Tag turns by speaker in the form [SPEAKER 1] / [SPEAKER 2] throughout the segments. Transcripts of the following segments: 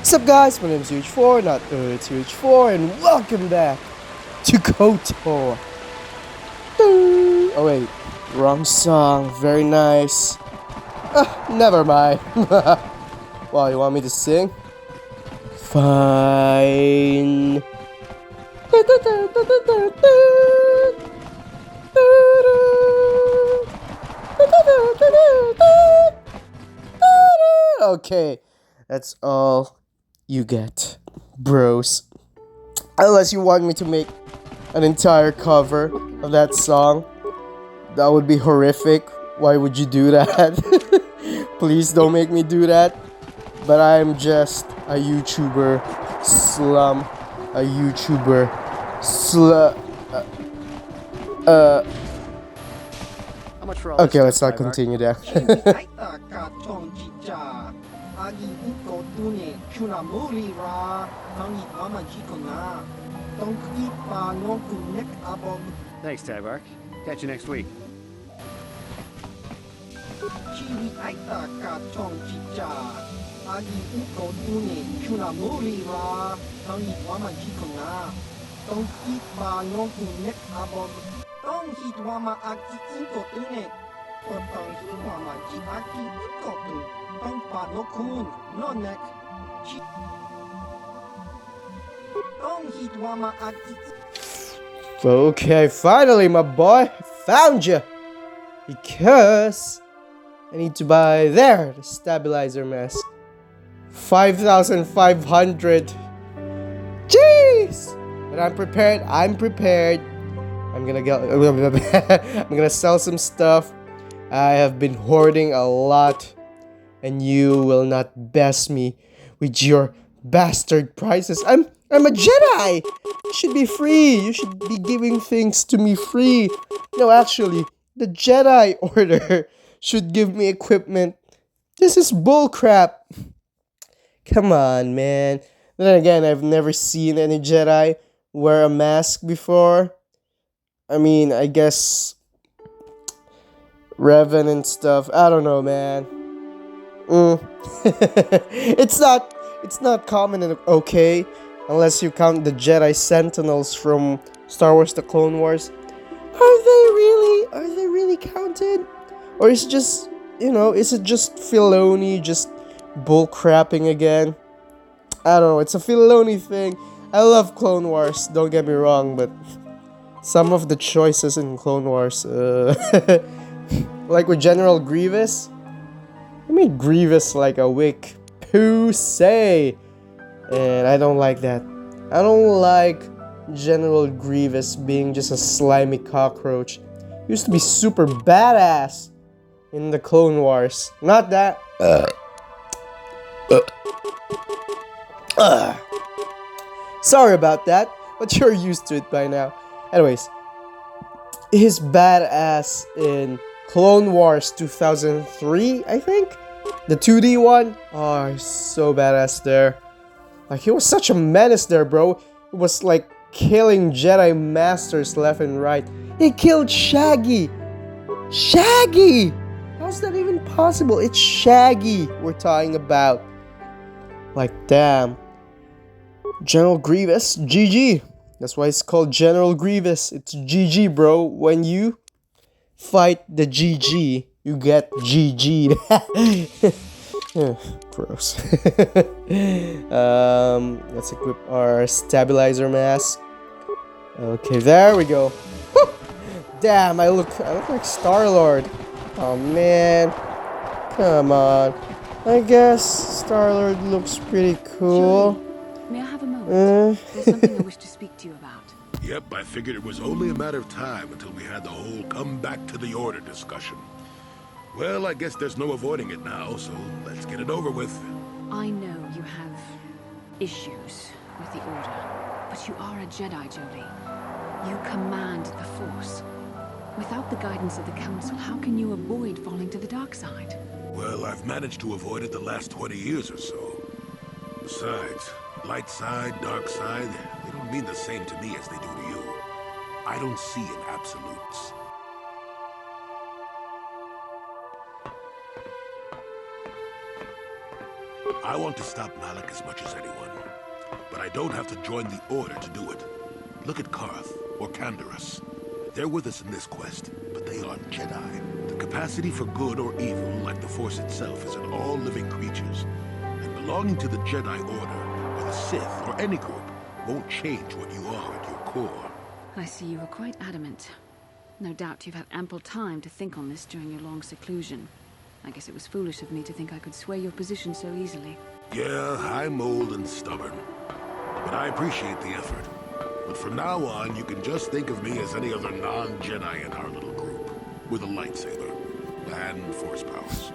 [SPEAKER 1] What's up, guys? My name is Uhhhh4, not it's Uhhhh4, and welcome back to KOTOR. Oh wait, wrong song. Very nice. Never mind. Wow, you want me to sing? Fine. Okay, that's all you get, bros. Unless you want me to make an entire cover of that song, that would be horrific. Why would you do that? Please don't make me do that. But I'm just a YouTuber slum. A YouTuber slum. Okay, let's not continue that.
[SPEAKER 2] Thanks, Tybark. Catch you next week.
[SPEAKER 1] Okay, finally, my boy, found you. Because I need to buy the stabilizer mask. 5,500. Jeez! But I'm prepared. I'm gonna get. I'm gonna sell some stuff. I have been hoarding a lot, and you will not best me with your bastard prices. I'm a Jedi. You should be free. You should be giving things to me free. No, actually, the Jedi Order should give me equipment. This is bullcrap. Come on, man. Then again, I've never seen any Jedi wear a mask before. I mean, I guess Revan and stuff. I don't know, man. It's not common and okay, unless you count the Jedi Sentinels from Star Wars: The Clone Wars. Are they really counted? Or is it just, is it just Filoni just bullcrapping again? I don't know, it's a Filoni thing. I love Clone Wars, don't get me wrong, but some of the choices in Clone Wars, like with General Grievous, I made Grievous like a wick pussy, and I don't like that. I don't like General Grievous being just a slimy cockroach. He used to be super badass in the Clone Wars. Not that. Sorry about that, but you're used to it by now. Anyways, he's badass in Clone Wars 2003, I think? The 2D one? Oh, he's so badass there. Like, he was such a menace there, bro. It was like killing Jedi Masters left and right. He killed Shaggy! Shaggy! How's that even possible? It's Shaggy we're talking about. Like, damn. General Grievous, GG. That's why it's called General Grievous. It's GG, bro. When you fight the GG, you get GG'd. Gross. Let's equip our stabilizer mask. Okay, there we go. Damn, I look like Star-Lord. Oh man, come on. I guess Star-Lord looks pretty cool.
[SPEAKER 3] Julie, may I have a moment? There's something I wish to speak to you about.
[SPEAKER 4] Yep, I figured it was only a matter of time until we had the whole come back to the order discussion. Well, I guess there's no avoiding it now, so let's get it over with.
[SPEAKER 3] I know you have issues with the Order, but you are a Jedi, Jolie. You command the Force. Without the guidance of the Council, how can you avoid falling to the dark side?
[SPEAKER 4] Well, I've managed to avoid it the last 20 years or so. Besides, light side, dark side, they don't mean the same to me as they do to you. I don't see in absolutes. I want to stop Malik as much as anyone. But I don't have to join the Order to do it. Look at Karth or Canderous. They're with us in this quest, but they aren't Jedi. The capacity for good or evil, like the Force itself, is in all living creatures. And belonging to the Jedi Order, or the Sith, or any group, won't change what you are at your core.
[SPEAKER 3] I see you were quite adamant. No doubt you've had ample time to think on this during your long seclusion. I guess it was foolish of me to think I could sway your position so easily.
[SPEAKER 4] Yeah, I'm old and stubborn. But I appreciate the effort. But from now on, you can just think of me as any other non-Jedi in our little group. With a lightsaber. And Force powers.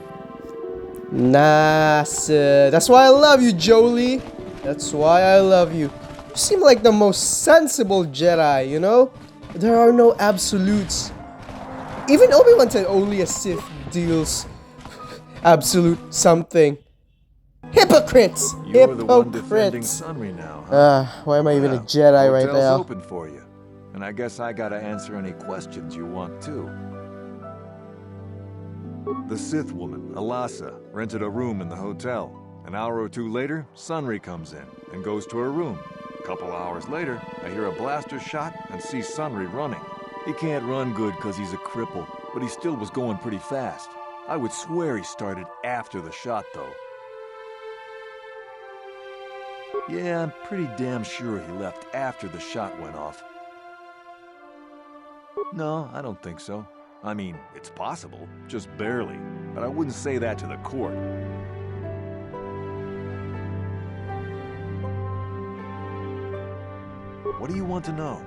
[SPEAKER 1] Nice. That's why I love you, Jolie. That's why I love you. You seem like the most sensible Jedi, you know? There are no absolutes. Even Obi-Wan said only a Sith deals absolute something. Hypocrites!
[SPEAKER 5] You're the one defending
[SPEAKER 1] Hypocrites!
[SPEAKER 5] Sunry now, huh?
[SPEAKER 1] Why am I even a
[SPEAKER 5] Well,
[SPEAKER 1] Jedi right
[SPEAKER 5] hotel's
[SPEAKER 1] now?
[SPEAKER 5] open for you. And I guess I gotta answer any questions you want, too. The Sith woman, Alasa, rented a room in the hotel. An hour or two later, Sunry comes in and goes to her room. A couple hours later, I hear a blaster shot and see Sunry running. He can't run good because he's a cripple, but he still was going pretty fast. I would swear he started after the shot, though. Yeah, I'm pretty damn sure he left after the shot went off. No, I don't think so. I mean, it's possible, just barely. But I wouldn't say that to the court. What do you want to know?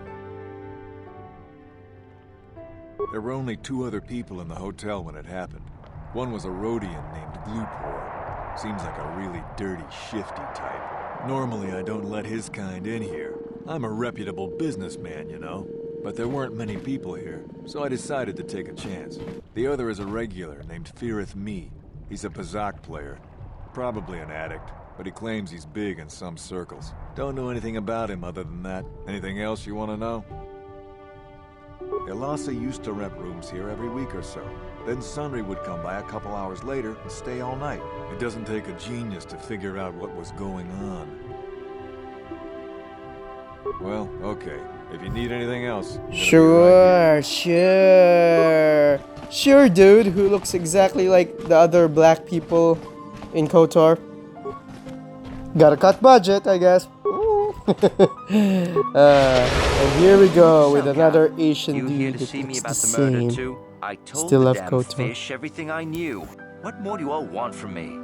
[SPEAKER 5] There were only 2 other people in the hotel when it happened. One was a Rhodian named Gloopor. Seems like a really dirty, shifty type. Normally, I don't let his kind in here. I'm a reputable businessman, you know. But there weren't many people here, so I decided to take a chance. The other is a regular named Firith Me. He's a Pazak player. Probably an addict, but he claims he's big in some circles. Don't know anything about him other than that. Anything else you want to know? Alasa used to rent rooms here every week or so. Then Sunry would come by a couple hours later and stay all night. It doesn't take a genius to figure out what was going on. Well, okay. If you need anything else,
[SPEAKER 1] Sure, sure. Sure, dude, who looks exactly like the other black people in KOTOR. Gotta cut budget, I guess. And here we go with another Asian
[SPEAKER 6] You here
[SPEAKER 1] dude
[SPEAKER 6] to
[SPEAKER 1] that
[SPEAKER 6] see me
[SPEAKER 1] looks
[SPEAKER 6] about
[SPEAKER 1] the
[SPEAKER 6] the murder
[SPEAKER 1] same.
[SPEAKER 6] too? I told
[SPEAKER 1] Still
[SPEAKER 6] the
[SPEAKER 1] love
[SPEAKER 6] damn
[SPEAKER 1] KOTOR.
[SPEAKER 6] fish everything I knew. What more do you all want from me?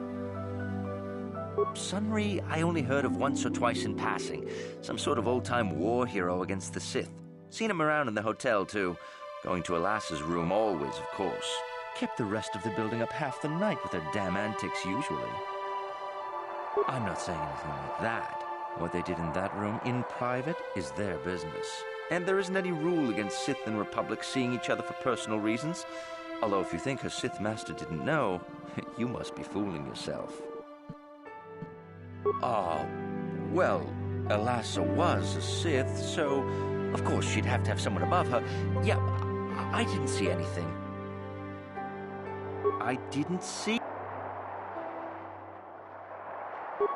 [SPEAKER 6] Sunry, I only heard of once or twice in passing. Some sort of old-time war hero against the Sith. Seen him around in the hotel too. Going to Alasa's room always, of course. Kept the rest of the building up half the night with their damn antics usually. I'm not saying anything like that. What they did in that room in private is their business. And there isn't any rule against Sith and Republic seeing each other for personal reasons. Although if you think her Sith master didn't know, you must be fooling yourself. Well, Alasa was a Sith, so of course she'd have to have someone above her. Yeah, I didn't see anything. I didn't see...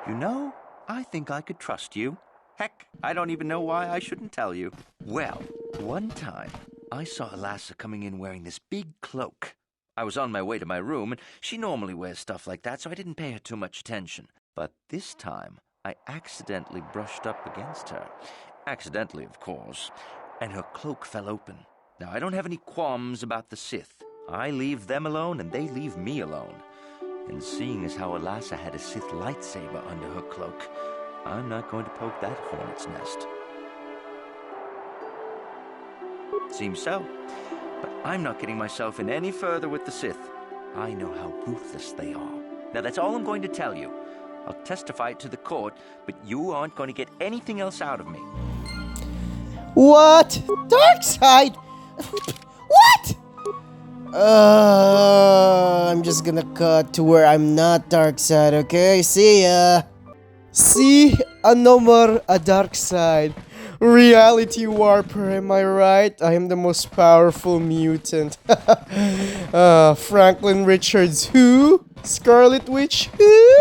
[SPEAKER 6] You know, I think I could trust you. Heck, I don't even know why I shouldn't tell you. Well, one time, I saw Alasa coming in wearing this big cloak. I was on my way to my room, and she normally wears stuff like that, so I didn't pay her too much attention. But this time, I accidentally brushed up against her. Accidentally, of course. And her cloak fell open. Now, I don't have any qualms about the Sith. I leave them alone, and they leave me alone. And seeing as how Alasa had a Sith lightsaber under her cloak, I'm not going to poke that hornet's nest. Seems so. But I'm not getting myself in any further with the Sith. I know how ruthless they are. Now, that's all I'm going to tell you. I'll testify it to the court, but you aren't going to get anything else out of me.
[SPEAKER 1] What? Dark side? What? I'm just gonna cut to where I'm not dark side, okay? See ya. See, no more a dark side. Reality warper, am I right? I am the most powerful mutant. Franklin Richards, who? Scarlet Witch, who?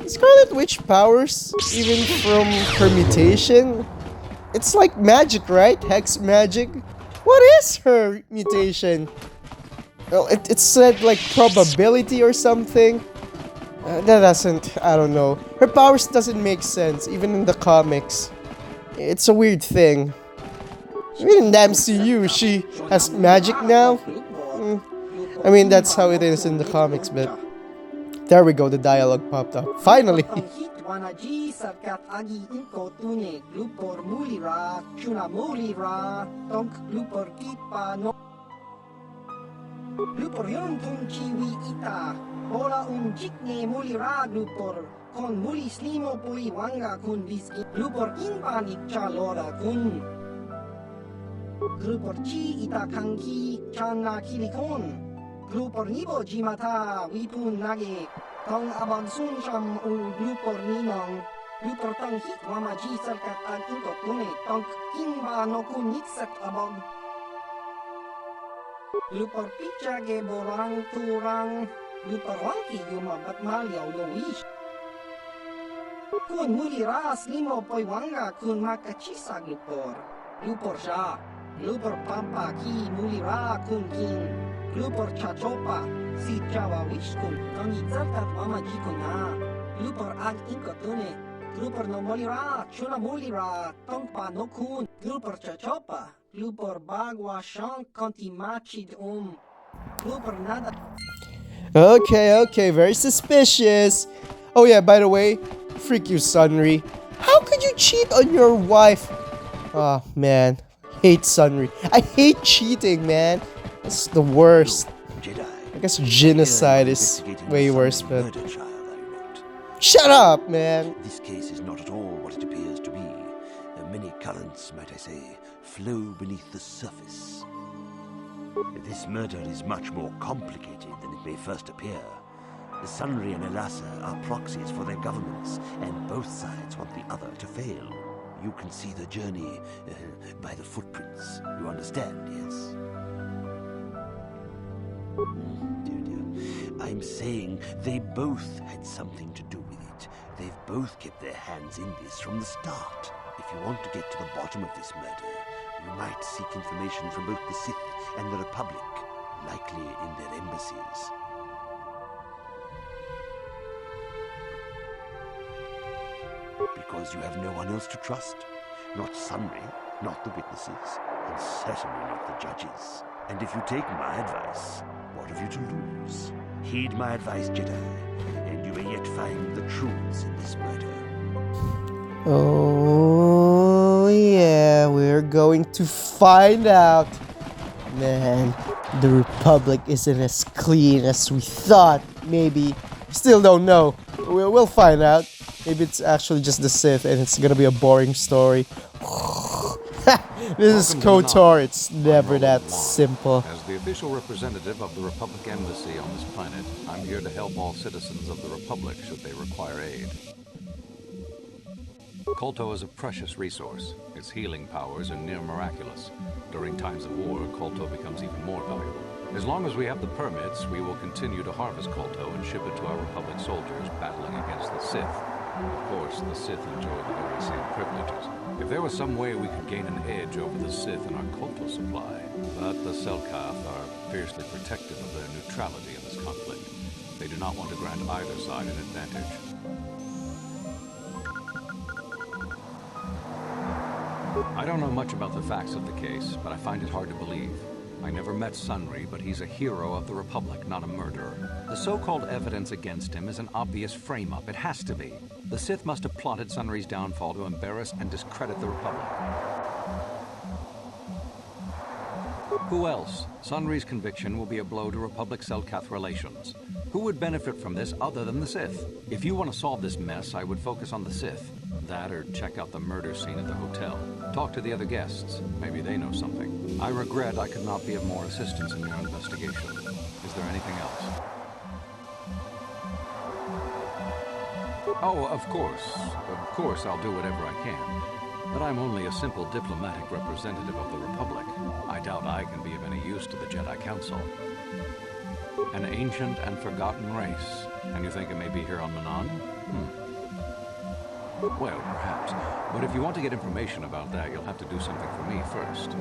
[SPEAKER 1] Scarlet Witch powers, even from her mutation, it's like magic, right? Hex magic. What is her mutation? Well, it said like probability or something. That doesn't, I don't know. Her powers doesn't make sense, even in the comics. It's a weird thing. Even in the MCU, she has magic now. I mean, that's how it is in the comics, but there we go, the dialogue popped up. Finally!
[SPEAKER 7] Lupor yon tun chiwi ita. Hola un jikne muli ra lupor. Kon muli slimo pui wanga kun viski. Lupor inpan ikcha lora kun. Lupor chi ita kanki chana kilikon. Lupor nibo jimata wipun nage. Tong abang sun sham u lupor ninong. Lupor tong hit wama ji sarkat an inko tune. Tong kinba no kun yikset abang. Lupor picha ge borang turang. Lupor wangki yuma bat maliaw loish. Kun muli ras limo poi wanga kun makachisa lupor. Lupor sha. Lupor pampa ki muli ra kun kin. Lupor chachopa si chawa wish kun. Tangi zartat mama jikuna. Lupor ag inkotune. Lupor no muli ra chuna muli ra. Tongpa no kun. Lupor chachopa. Lupor bagwa shank konti machid Lupor nada.
[SPEAKER 1] Okay, very suspicious. Oh yeah, by the way, freak you, Sunry. How could you cheat on your wife? Oh man, hate Sunry. I hate cheating, man. It's the worst.
[SPEAKER 6] Jedi.
[SPEAKER 1] I guess genocide is way worse, but...
[SPEAKER 6] Murder trial I wrote.
[SPEAKER 1] Shut up, man.
[SPEAKER 6] This case is not at all what it appears to be. Many currents, might I say, flow beneath the surface. This murder is much more complicated than it may first appear. Sunry and Elassa are proxies for their governments, and both sides want the other to fail. You can see the journey by the footprints. You understand, yes? Dear. I'm saying they both had something to do with it. They've both kept their hands in this from the start. If you want to get to the bottom of this murder, you might seek information from both the Sith and the Republic, likely in their embassies. Because you have no one else to trust. Not Sunry, not the witnesses, and certainly not the judges. And if you take my advice, what have you to lose? Heed my advice, Jedi, and you may yet find the truths in this murder.
[SPEAKER 1] Oh yeah, we're going to find out. Man, the Republic isn't as clean as we thought. Maybe. Still don't know. We'll find out. Maybe it's actually just the Sith and it's gonna be a boring story. This is KOTOR. It's never that simple.
[SPEAKER 8] As the official representative of the Republic Embassy on this planet, I'm here to help all citizens of the Republic should they require aid. Kolto is a precious resource. Its healing powers are near miraculous. During times of war, Kolto becomes even more valuable. As long as we have the permits, we will continue to harvest Kolto and ship it to our Republic soldiers battling against the Sith. Of course, the Sith enjoy the very same privileges. If there was some way we could gain an edge over the Sith in our Kolto supply, but the Selkath are fiercely protective of their neutrality in this conflict. They do not want to grant either side an advantage. I don't know much about the facts of the case, but I find it hard to believe. I never met Sunry, but he's a hero of the Republic, not a murderer. The so-called evidence against him is an obvious frame-up. It has to be. The Sith must have plotted Sunry's downfall to embarrass and discredit the Republic. Who else? Sunry's conviction will be a blow to Republic-Selkath relations. Who would benefit from this other than the Sith? If you want to solve this mess, I would focus on the Sith. That or check out the murder scene at the hotel. Talk to the other guests. Maybe they know something. I regret I could not be of more assistance in your investigation. Is there anything else? Oh, of course I'll do whatever I can. But I'm only a simple diplomatic representative of the Republic. I doubt I can be of any use to the Jedi Council. An ancient and forgotten race. And you think it may be here on Manan? Well, perhaps. But if you want to get information about that, you'll have to do something for me first.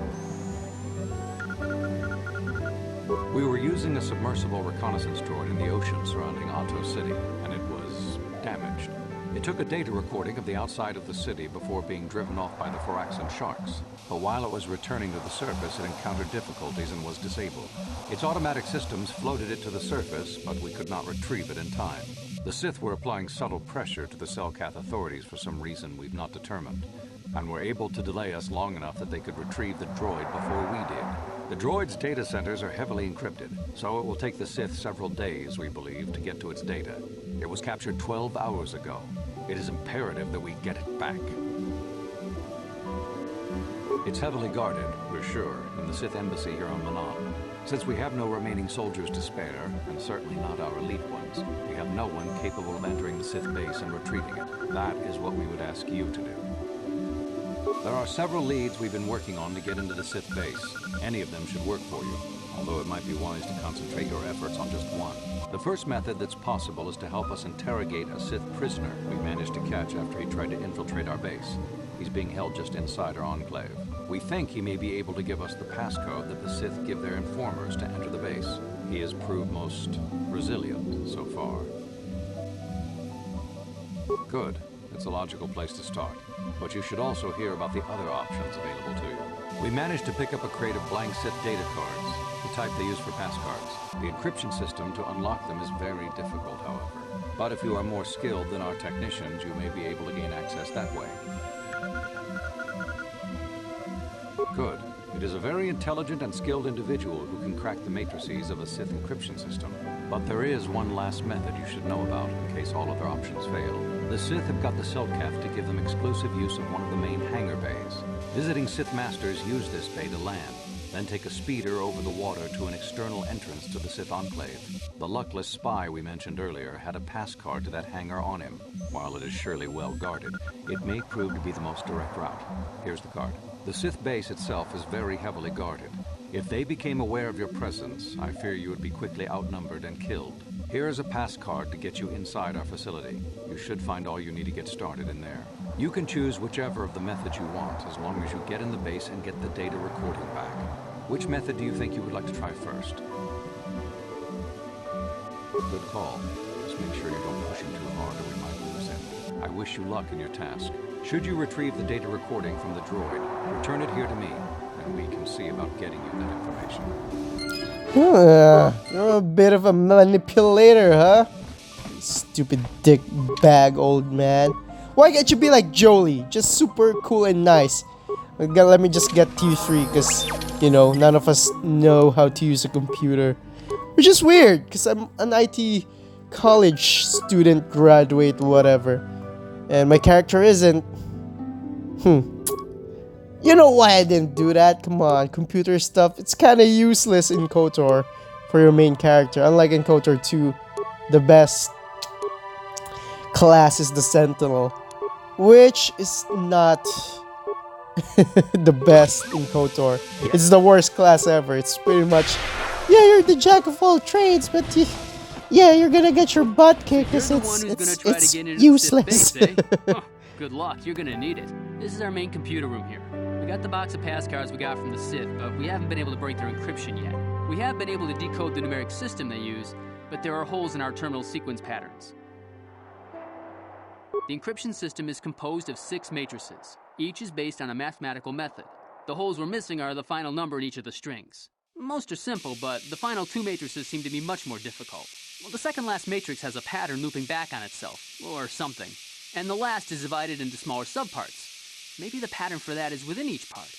[SPEAKER 8] We were using a submersible reconnaissance droid in the ocean surrounding Otto City, and it was damaged. It took a data recording of the outside of the city before being driven off by the Phoraxan sharks. But while it was returning to the surface, it encountered difficulties and was disabled. Its automatic systems floated it to the surface, but we could not retrieve it in time. The Sith were applying subtle pressure to the Selkath authorities for some reason we've not determined, and were able to delay us long enough that they could retrieve the droid before we did. The droid's data centers are heavily encrypted, so it will take the Sith several days, we believe, to get to its data. It was captured 12 hours ago. It is imperative that we get it back. It's heavily guarded, we're sure, in the Sith embassy here on Manon. Since we have no remaining soldiers to spare, and certainly not our elite ones, we have no one capable of entering the Sith base and retrieving it. That is what we would ask you to do. There are several leads we've been working on to get into the Sith base. Any of them should work for you, although it might be wise to concentrate your efforts on just one. The first method that's possible is to help us interrogate a Sith prisoner we managed to catch after he tried to infiltrate our base. He's being held just inside our enclave. We think he may be able to give us the passcode that the Sith give their informers to enter the base. He has proved most resilient so far. Good. It's a logical place to start. But you should also hear about the other options available to you. We managed to pick up a crate of blank Sith data cards, the type they use for passcards. The encryption system to unlock them is very difficult, however. But if you are more skilled than our technicians, you may be able to gain access that way. Good. It is a very intelligent and skilled individual who can crack the matrices of a Sith encryption system. But there is one last method you should know about in case all other options fail. The Sith have got the Selkath to give them exclusive use of one of the main hangar bays. Visiting Sith Masters use this bay to land, then take a speeder over the water to an external entrance to the Sith Enclave. The luckless spy we mentioned earlier had a pass card to that hangar on him. While it is surely well guarded, it may prove to be the most direct route. Here's the card. The Sith base itself is very heavily guarded. If they became aware of your presence, I fear you would be quickly outnumbered and killed. Here is a pass card to get you inside our facility. You should find all you need to get started in there. You can choose whichever of the methods you want, as long as you get in the base and get the data recording back. Which method do you think you would like to try first? Good call. Just make sure you don't push him too hard or we might lose him. I wish you luck in your task. Should you retrieve the data recording from the droid, return it here to me, and we can see about getting you that information.
[SPEAKER 1] You're a bit of a manipulator, huh? Stupid dick bag old man. Why can't you be like Jolie? Just super cool and nice. Let me just get to you three, because, you know, none of us know how to use a computer. Which is weird, because I'm an IT college student, graduate, whatever. And my character isn't. You know why I didn't do that? Come on, computer stuff, it's kinda useless in KOTOR for your main character. Unlike in KOTOR 2, the best class is the Sentinel, which is not the best in KOTOR. It's the worst class ever. It's pretty much, yeah, you're the jack of all trades, but yeah, you're gonna get your butt kicked because it's useless.
[SPEAKER 9] Good luck, you're gonna need it. This is our main computer room here. We got the box of pass cards we got from the Sith, but we haven't been able to break their encryption yet. We have been able to decode the numeric system they use, but there are holes in our terminal sequence patterns. The encryption system is composed of 6 matrices. Each is based on a mathematical method. The holes we're missing are the final number in each of the strings. Most are simple, but the final 2 matrices seem to be much more difficult. Well, the second last matrix has a pattern looping back on itself, or something. And the last is divided into smaller subparts. Maybe the pattern for that is within each part.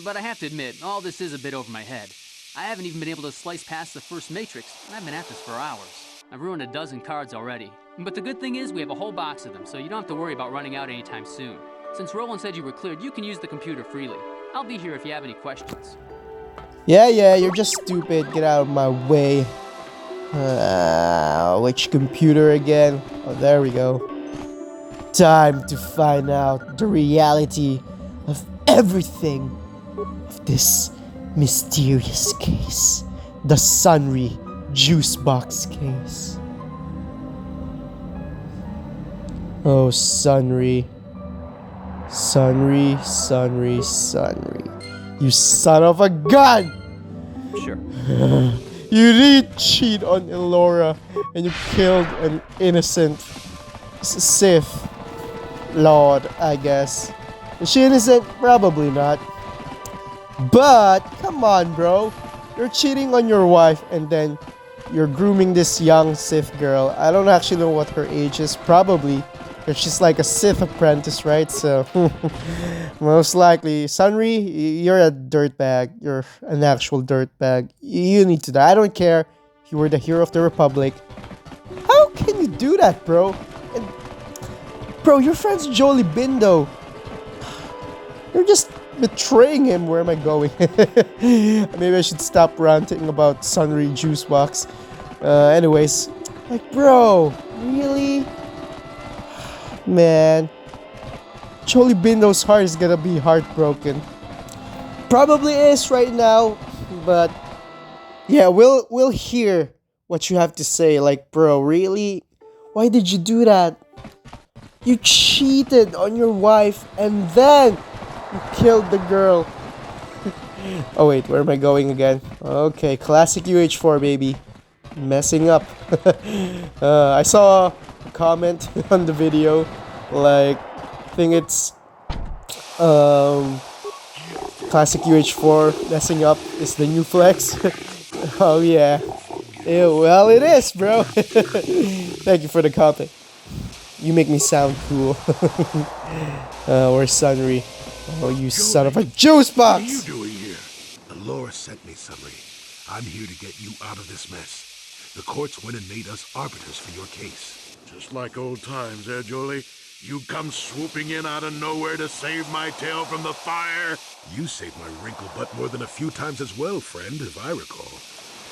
[SPEAKER 9] But I have to admit, all this is a bit over my head. I haven't even been able to slice past the first matrix, and I've been at this for hours. I've ruined a dozen cards already. But the good thing is we have a whole box of them, so you don't have to worry about running out anytime soon. Since Roland said you were cleared, you can use the computer freely. I'll be here if you have any questions.
[SPEAKER 1] Yeah, you're just stupid. Get out of my way. Which computer again? Oh, there we go. Time to find out the reality of everything of this mysterious case. The Sunry juice box case. Oh, Sunry. Sunry, Sunry, Sunry. You son of a gun!
[SPEAKER 6] Sure.
[SPEAKER 1] You did cheat on Elora and you killed an innocent Sith Lord, I guess. Is she innocent? Probably not. But, come on, bro. You're cheating on your wife and then you're grooming this young Sith girl. I don't actually know what her age is. Probably. Because she's like a Sith apprentice, right? So, most likely. Sunry, you're a dirtbag. You're an actual dirtbag. You need to die. I don't care if you were the hero of the Republic. How can you do that, bro? And, bro, your friend's Jolie Bindo. You're just betraying him. Where am I going? Maybe I should stop ranting about Sunry Juice Box. Anyways, like, bro, really? Man, Jolie Bindo's heart is gonna be heartbroken. Probably is right now, but yeah, we'll hear what you have to say. Like, bro, really? Why did you do that? You cheated on your wife and then you killed the girl. Oh wait, where am I going again? Okay, classic UH4, baby. Messing up. I saw a comment on the video, like, I think it's classic UH4 messing up is the new flex. Oh yeah. Ew, well, it is, bro. Thank you for the comment. You make me sound cool. Where's Sunry? Oh, you son of a juice box!
[SPEAKER 4] What are you doing here? Elora sent me, Sunry. I'm here to get you out of this mess. The courts went and made us arbiters for your case.
[SPEAKER 10] Just like old times, eh, Jolie? You come swooping in out of nowhere to save my tail from the fire?
[SPEAKER 4] You saved my wrinkle butt more than a few times as well, friend, if I recall.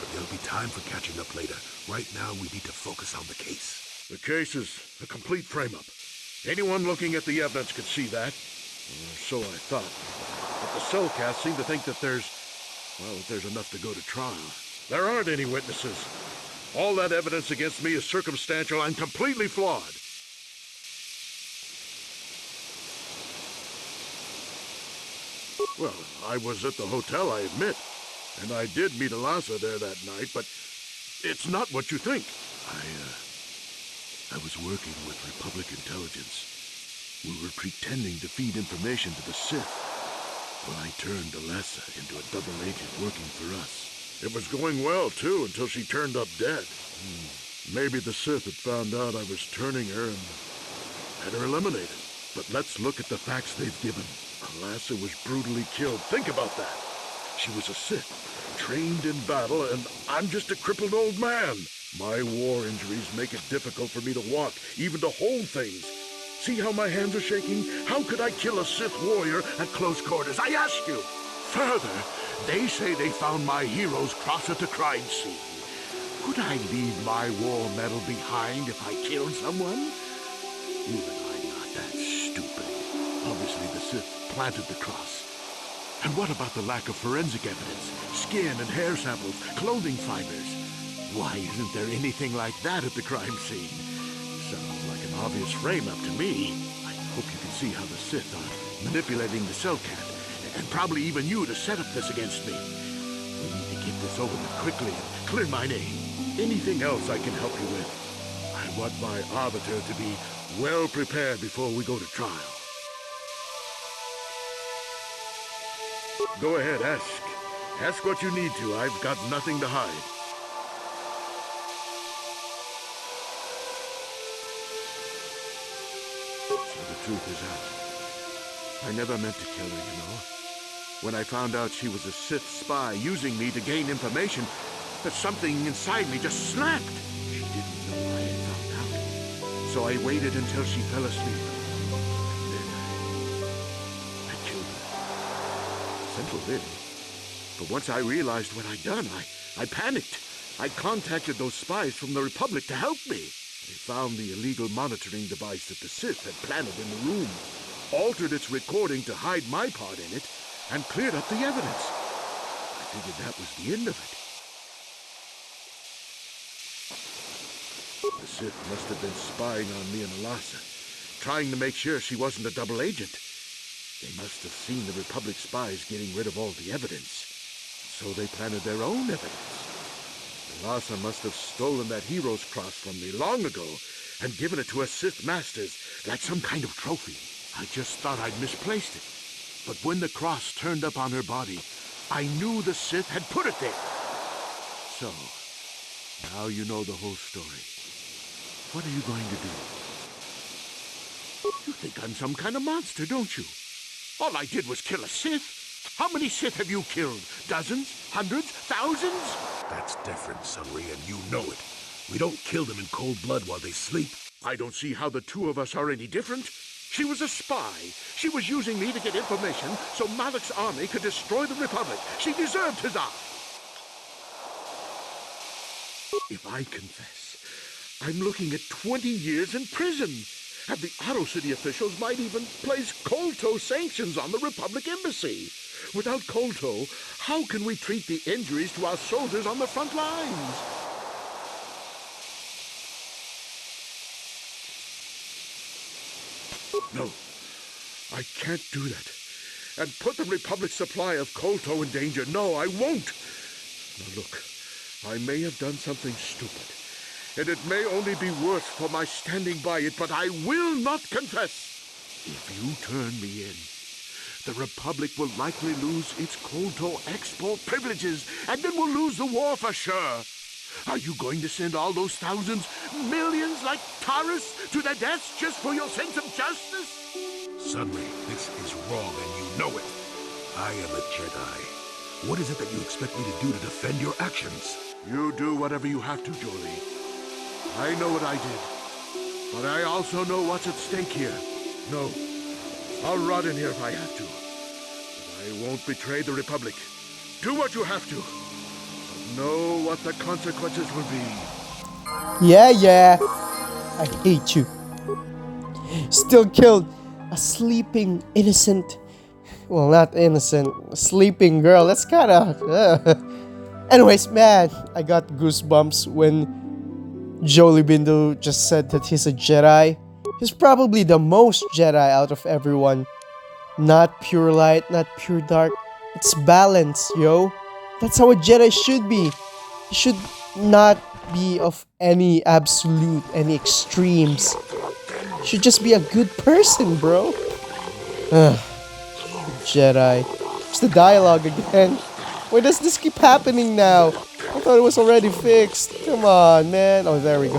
[SPEAKER 4] But there'll be time for catching up later. Right now, we need to focus on the case.
[SPEAKER 10] The case is a complete frame-up. Anyone looking at the evidence could see that. So I thought. But the cellcast seem to think that there's enough to go to trial. There aren't any witnesses. All that evidence against me is circumstantial and completely flawed. Well, I was at the hotel, I admit. And I did meet Alasa there that night, but it's not what you think.
[SPEAKER 4] I was working with Republic Intelligence. We were pretending to feed information to the Sith. Well, I turned Alasa into a double agent working for us.
[SPEAKER 10] It was going well, too, until she turned up dead. Maybe the Sith had found out I was turning her and had her eliminated. But let's look at the facts they've given. Alasa was brutally killed. Think about that. She was a Sith, trained in battle, and I'm just a crippled old man. My war injuries make it difficult for me to walk, even to hold things. See how my hands are shaking? How could I kill a Sith warrior at close quarters? I ask you. Further, they say they found my hero's cross at the crime scene. Could I leave my war medal behind if I killed someone? Even I'm not that stupid. Obviously, the Sith planted the cross. And what about the lack of forensic evidence? Skin and hair samples, clothing fibers. Why isn't there anything like that at the crime scene? Sounds like an obvious frame-up to me. I hope you can see how the Sith are manipulating the Cellcat, and probably even you to set up this against me. We need to get this over with quickly and clear my name. Anything else I can help you with? I want my arbiter to be well prepared before we go to trial. Go ahead, ask. Ask what you need to. I've got nothing to hide. So the truth is out. I never meant to kill her, you know. When I found out she was a Sith spy using me to gain information, that something inside me just snapped. She didn't know I had found out. So I waited until she fell asleep. And then I killed her. Simple, really. But once I realized what I'd done, I panicked. I contacted those spies from the Republic to help me. They found the illegal monitoring device that the Sith had planted in the room, altered its recording to hide my part in it, and cleared up the evidence. I figured that was the end of it. The Sith must have been spying on me and Alasa. trying to make sure she wasn't a double agent. They must have seen the Republic spies getting rid of all the evidence. So they planted their own evidence. Lhasa must have stolen that hero's cross from me long ago and given it to her Sith masters like some kind of trophy. I just thought I'd misplaced it. But when the cross turned up on her body, I knew the Sith had put it there. So, now you know the whole story. What are you going to do? You think I'm some kind of monster, don't you? All I did was kill a Sith. How many Sith have you killed? Dozens? Hundreds? Thousands?
[SPEAKER 4] That's different, Sunry, and you know it. We don't kill them in cold blood while they sleep.
[SPEAKER 10] I don't see how the two of us are any different. She was a spy. She was using me to get information so Malak's army could destroy the Republic. She deserved his eye. If I confess, I'm looking at 20 years in prison. And the Otto City officials might even place KOTOR sanctions on the Republic Embassy. Without KOTOR, how can we treat the injuries to our soldiers on the front lines? No, I can't do that. And put the Republic's supply of KOTOR in danger. No, I won't. Now look, I may have done something stupid. And it may only be worse for my standing by it, but I will not confess. If you turn me in, the Republic will likely lose its KOTOR export privileges, and then we'll lose the war for sure. Are you going to send all those thousands, millions like Taurus to their deaths just for your sense of justice?
[SPEAKER 4] Sunry, this is wrong, and you know it. I am a Jedi. What is it that you expect me to do to defend your actions?
[SPEAKER 10] You do whatever you have to, Jolie. I know what I did, but I also know what's at stake here. No, I'll rot in here if I have to, but I won't betray the Republic. Do what you have to, but know what the consequences will be.
[SPEAKER 1] Yeah, I hate you. Still killed a sleeping innocent, well, not innocent, sleeping girl. That's kind of anyways, man, I got goosebumps when Jolie Bindo just said that he's a Jedi. He's probably the most Jedi out of everyone. Not pure light, not pure dark. It's balance, yo. That's how a Jedi should be. He should not be of any absolute, any extremes. He should just be a good person, bro. Ugh. Jedi. It's the dialogue again. Why does this keep happening now? I thought it was already fixed. Come on, man. Oh, there we go.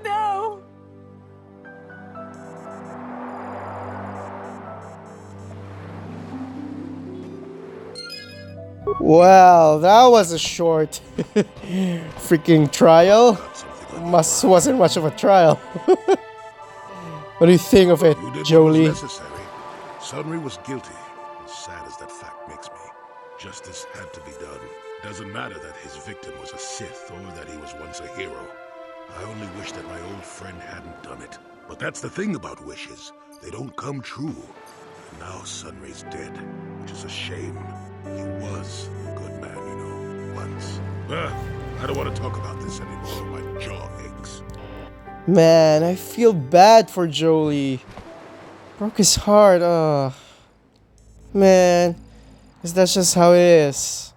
[SPEAKER 3] No!
[SPEAKER 1] Wow, that was a short freaking trial. Wasn't much of a trial. What do you think of it,
[SPEAKER 4] You did what was
[SPEAKER 1] Jolie?
[SPEAKER 4] necessary. Sunry was guilty. As sad as that fact makes me, justice had to be done. Doesn't matter that his victim was a Sith or that he was once a hero. I only wish that my old friend hadn't done it. But that's the thing about wishes. They don't come true. And now Sunray's dead, which is a shame. He was a good man, you know, once. I don't want to talk about this anymore. My jaw aches.
[SPEAKER 1] Man, I feel bad for Jolie. Broke his heart. Man, 'cause that's just how it is.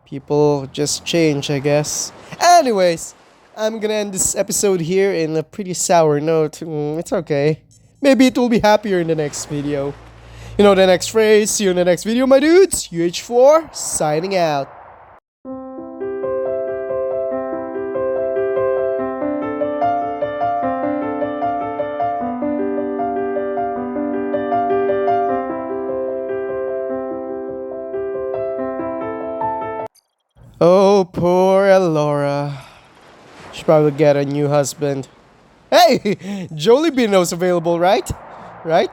[SPEAKER 1] People just change, I guess. Anyways, I'm gonna end this episode here in a pretty sour note. It's okay. Maybe it will be happier in the next video. You know the next phrase. See you in the next video, my dudes. UH4, signing out. Oh, poor Elora. Should probably get a new husband. Hey, Jollibee knows available, right? Right?